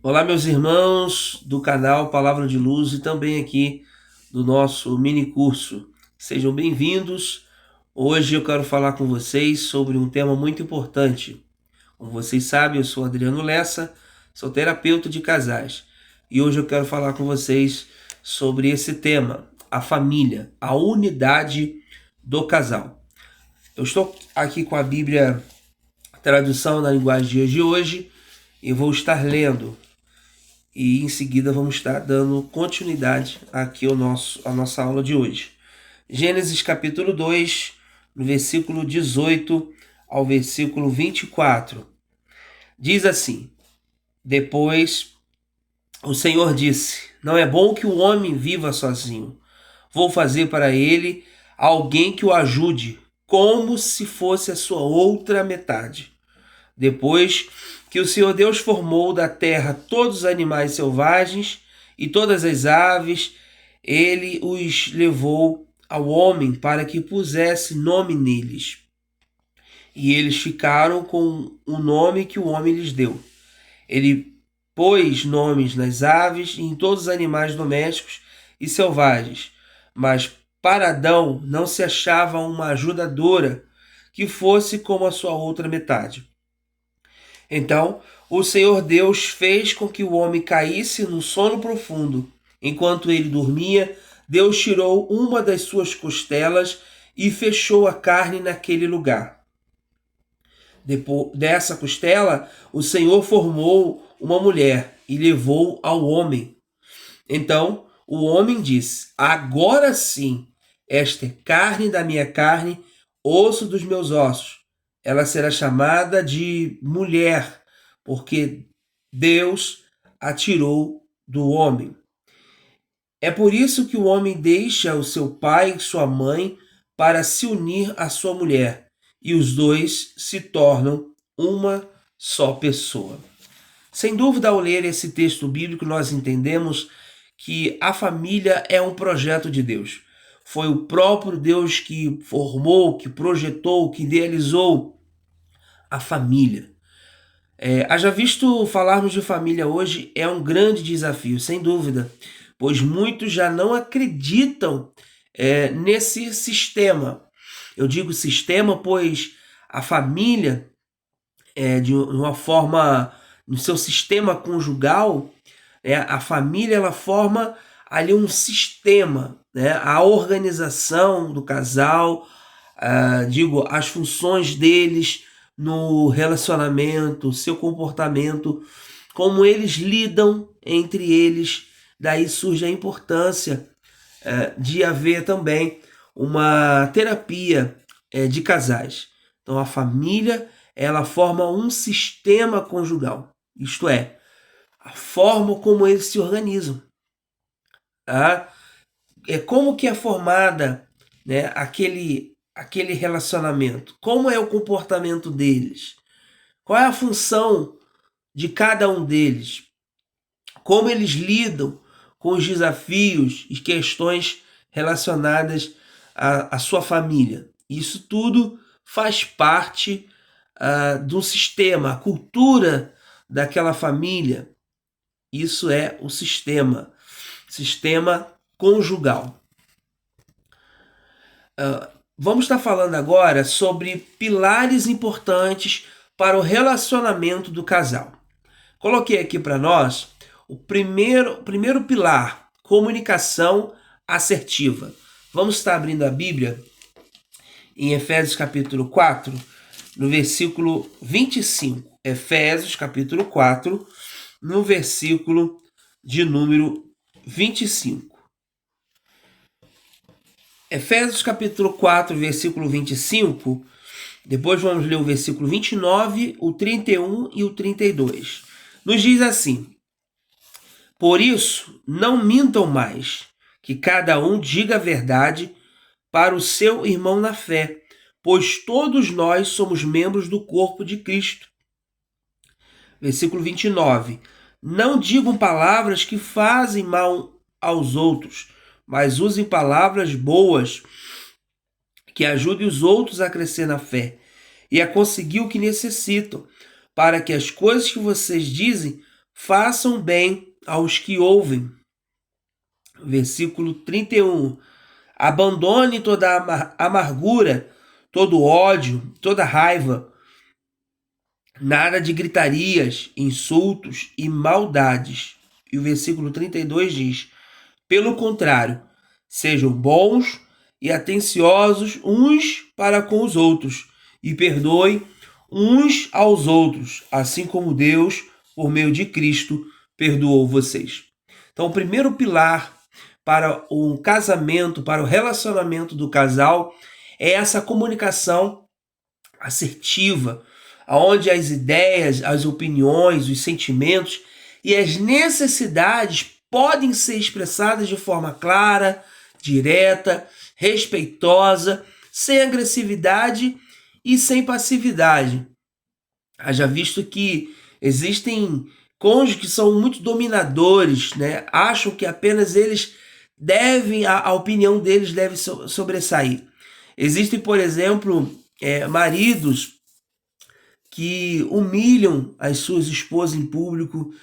Olá, meus irmãos do canal Palavra de Luz e também aqui do nosso mini curso. Sejam bem-vindos. Hoje eu quero falar com vocês sobre um tema muito importante. Como vocês sabem, eu sou Adriano Lessa, sou terapeuta de casais. E hoje eu quero falar com vocês sobre esse tema, a família, a unidade do casal. Eu estou aqui com a Bíblia, tradução na linguagem de dias de hoje, e vou estar lendo e em seguida vamos estar dando continuidade aqui à nossa aula de hoje. Gênesis capítulo 2, no versículo 18 ao versículo 24. Diz assim: Depois o Senhor disse: Não é bom que o homem viva sozinho. Vou fazer para ele alguém que o ajude, como se fosse a sua outra metade. Depois que o Senhor Deus formou da terra todos os animais selvagens e todas as aves, ele os levou ao homem para que pusesse nome neles. E eles ficaram com o nome que o homem lhes deu. Ele pôs nomes nas aves e em todos os animais domésticos e selvagens. Mas para Adão não se achava uma ajudadora que fosse como a sua outra metade. Então o Senhor Deus fez com que o homem caísse num sono profundo. Enquanto ele dormia, Deus tirou uma das suas costelas e fechou a carne naquele lugar. Depois dessa costela, o Senhor formou uma mulher e levou ao homem. Então o homem disse: Agora sim, esta é carne da minha carne, osso dos meus ossos. Ela será chamada de mulher, porque Deus a tirou do homem. É por isso que o homem deixa o seu pai e sua mãe para se unir à sua mulher, e os dois se tornam uma só pessoa. Sem dúvida, ao ler esse texto bíblico, nós entendemos que a família é um projeto de Deus. Foi o próprio Deus que formou, que projetou, que idealizou a família. Haja visto falarmos de família hoje é um grande desafio, sem dúvida, pois muitos já não acreditam nesse sistema. Eu digo sistema, pois a família, de uma forma, no seu sistema conjugal, a família ela forma ali um sistema, né? A organização do casal, digo, as funções deles no relacionamento, seu comportamento, como eles lidam entre eles. Daí surge a importância de haver também uma terapia de casais. Então a família ela forma um sistema conjugal, isto é, a forma como eles se organizam. Tá? É como que é formada, né, aquele relacionamento, como é o comportamento deles, qual é a função de cada um deles, como eles lidam com os desafios e questões relacionadas à sua família. Isso tudo faz parte do sistema, a cultura daquela família. Isso é o sistema conjugal. Vamos estar falando agora sobre pilares importantes para o relacionamento do casal. Coloquei aqui para nós o primeiro pilar, comunicação assertiva. Vamos estar abrindo a Bíblia em Efésios capítulo 4, no versículo 25. Efésios capítulo 4, no versículo de número 25. Efésios capítulo 4, versículo 25. Depois vamos ler o versículo 29, o 31 e o 32. Nos diz assim: Por isso, não mintam mais, que cada um diga a verdade para o seu irmão na fé, pois todos nós somos membros do corpo de Cristo. Versículo 29. Não digam palavras que fazem mal aos outros, mas usem palavras boas que ajudem os outros a crescer na fé e a conseguir o que necessitam, para que as coisas que vocês dizem façam bem aos que ouvem. Versículo 31. Abandone toda amargura, todo ódio, toda raiva. Nada de gritarias, insultos e maldades. E o versículo 32 diz: pelo contrário, sejam bons e atenciosos uns para com os outros, e perdoem uns aos outros, assim como Deus, por meio de Cristo, perdoou vocês. Então, o primeiro pilar para o casamento, para o relacionamento do casal, é essa comunicação assertiva, onde as ideias, as opiniões, os sentimentos e as necessidades podem ser expressadas de forma clara, direta, respeitosa, sem agressividade e sem passividade. Haja visto que existem cônjuges que são muito dominadores, né? Acham que apenas eles devem, a opinião deles deve sobressair. Existem, por exemplo, maridos que humilham as suas esposas em público,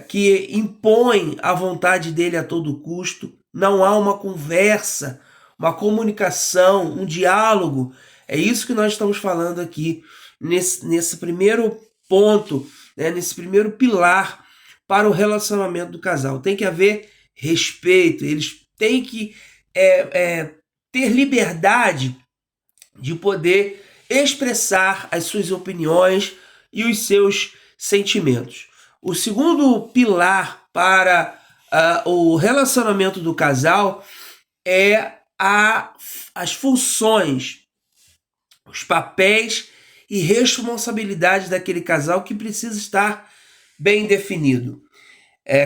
que impõem a vontade dele a todo custo. Não há uma conversa, uma comunicação, um diálogo. É isso que nós estamos falando aqui, nesse primeiro ponto, né, nesse primeiro pilar para o relacionamento do casal. Tem que haver respeito, eles têm que ter liberdade de poder expressar as suas opiniões e os seus sentimentos. O segundo pilar para o relacionamento do casal é as funções, os papéis e responsabilidades daquele casal que precisa estar bem definido.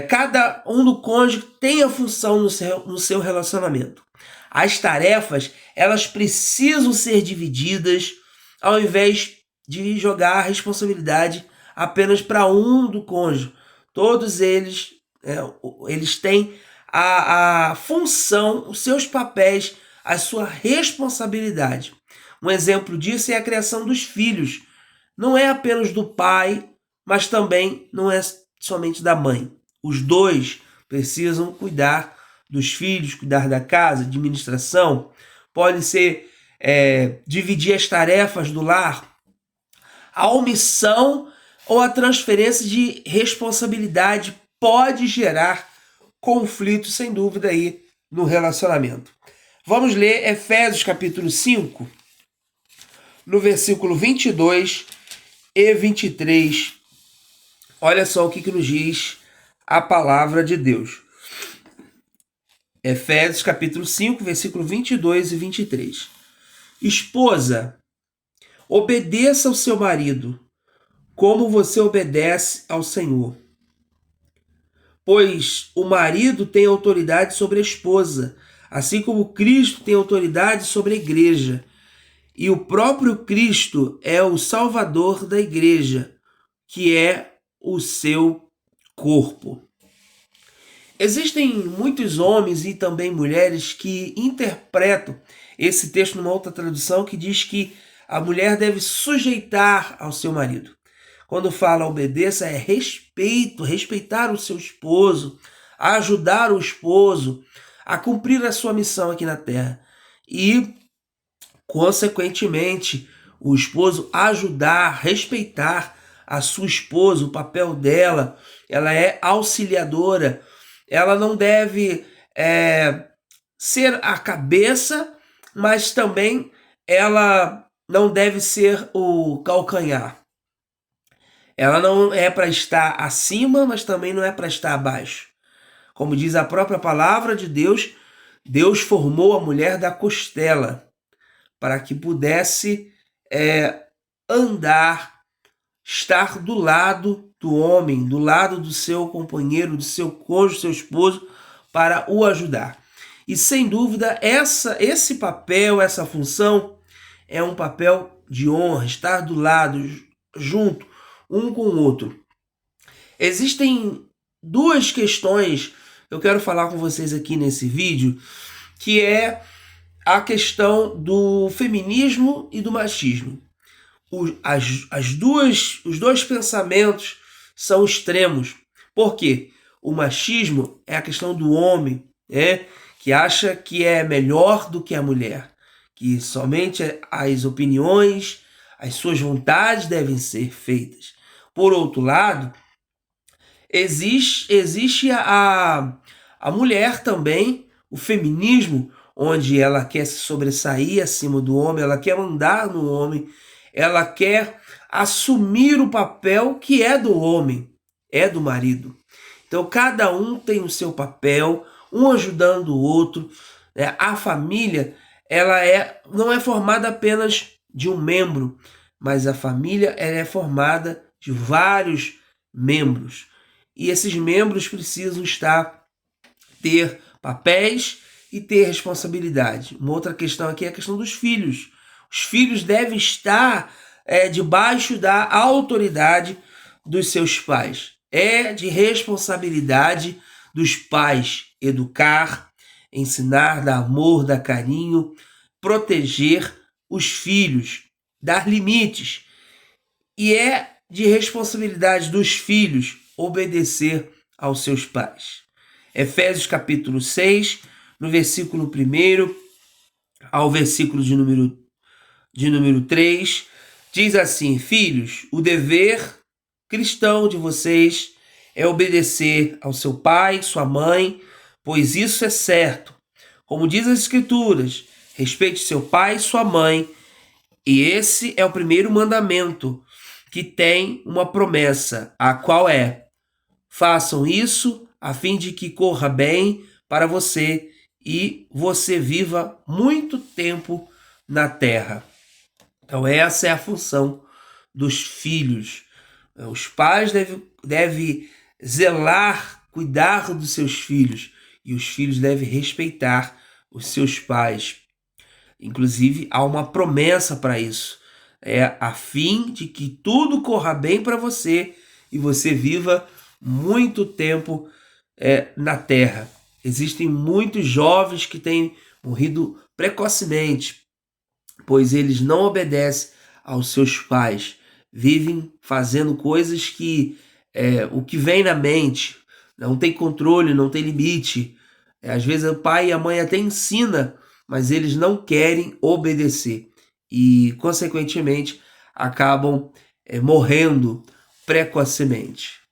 Cada um do cônjuge tem a função no seu relacionamento. As tarefas, elas precisam ser divididas ao invés de jogar a responsabilidade apenas para um do cônjuge. Todos eles têm a função, os seus papéis, a sua responsabilidade. Um exemplo disso é a criação dos filhos. Não é apenas do pai, mas também não é somente da mãe. Os dois precisam cuidar dos filhos, cuidar da casa, administração. Podem ser dividir as tarefas do lar. A omissão ou a transferência de responsabilidade pode gerar conflito, sem dúvida, aí no relacionamento. Vamos ler Efésios capítulo 5, no versículo 22 e 23. Olha só o que nos diz a palavra de Deus. Efésios capítulo 5, versículo 22 e 23. Esposa, obedeça ao seu marido, como você obedece ao Senhor. Pois o marido tem autoridade sobre a esposa, assim como Cristo tem autoridade sobre a igreja. E o próprio Cristo é o Salvador da igreja, que é o seu corpo. Existem muitos homens e também mulheres que interpretam esse texto numa outra tradução que diz que a mulher deve sujeitar ao seu marido. Quando fala obedeça, é respeito, respeitar o seu esposo, ajudar o esposo a cumprir a sua missão aqui na terra. E, consequentemente, o esposo ajudar, respeitar a sua esposa, o papel dela. Ela é auxiliadora. Ela não deve ser a cabeça, mas também ela não deve ser o calcanhar. Ela não é para estar acima, mas também não é para estar abaixo. Como diz a própria palavra de Deus, Deus formou a mulher da costela para que pudesse andar, estar do lado do homem, do lado do seu companheiro, do seu cônjuge, do seu esposo, para o ajudar. E sem dúvida, esse papel, essa função, é um papel de honra, estar do lado, junto, um com o outro. Existem duas questões que eu quero falar com vocês aqui nesse vídeo, que é a questão do feminismo e do machismo. Os dois pensamentos são extremos. Por quê? O machismo é a questão do homem, que acha que é melhor do que a mulher, que somente as opiniões, as suas vontades devem ser feitas. Por outro lado, existe a mulher também, o feminismo, onde ela quer se sobressair acima do homem, ela quer mandar no homem, ela quer assumir o papel que é do homem, é do marido. Então cada um tem o seu papel, um ajudando o outro. A família, não é formada apenas de um membro, mas a família ela é formada de vários membros. E esses membros precisam ter papéis e ter responsabilidade. Uma outra questão aqui é a questão dos filhos. Os filhos devem estar debaixo da autoridade dos seus pais. É de responsabilidade dos pais educar, ensinar, dar amor, dar carinho, proteger os filhos, dar limites. E é de responsabilidade dos filhos obedecer aos seus pais. Efésios capítulo 6, no versículo 1 ao versículo de número 3, diz assim: filhos, o dever cristão de vocês é obedecer ao seu pai, sua mãe, pois isso é certo. Como diz as Escrituras, respeite seu pai e sua mãe, e esse é o primeiro mandamento, que tem uma promessa, a qual é: façam isso a fim de que corra bem para você e você viva muito tempo na terra. Então essa é a função dos filhos. Os pais devem zelar, cuidar dos seus filhos, e os filhos devem respeitar os seus pais. Inclusive, há uma promessa para isso. É a fim de que tudo corra bem para você e você viva muito tempo na terra. Existem muitos jovens que têm morrido precocemente, pois eles não obedecem aos seus pais. Vivem fazendo coisas que o que vem na mente, não tem controle, não tem limite. Às vezes o pai e a mãe até ensinam, mas eles não querem obedecer e, consequentemente, acabam morrendo precocemente.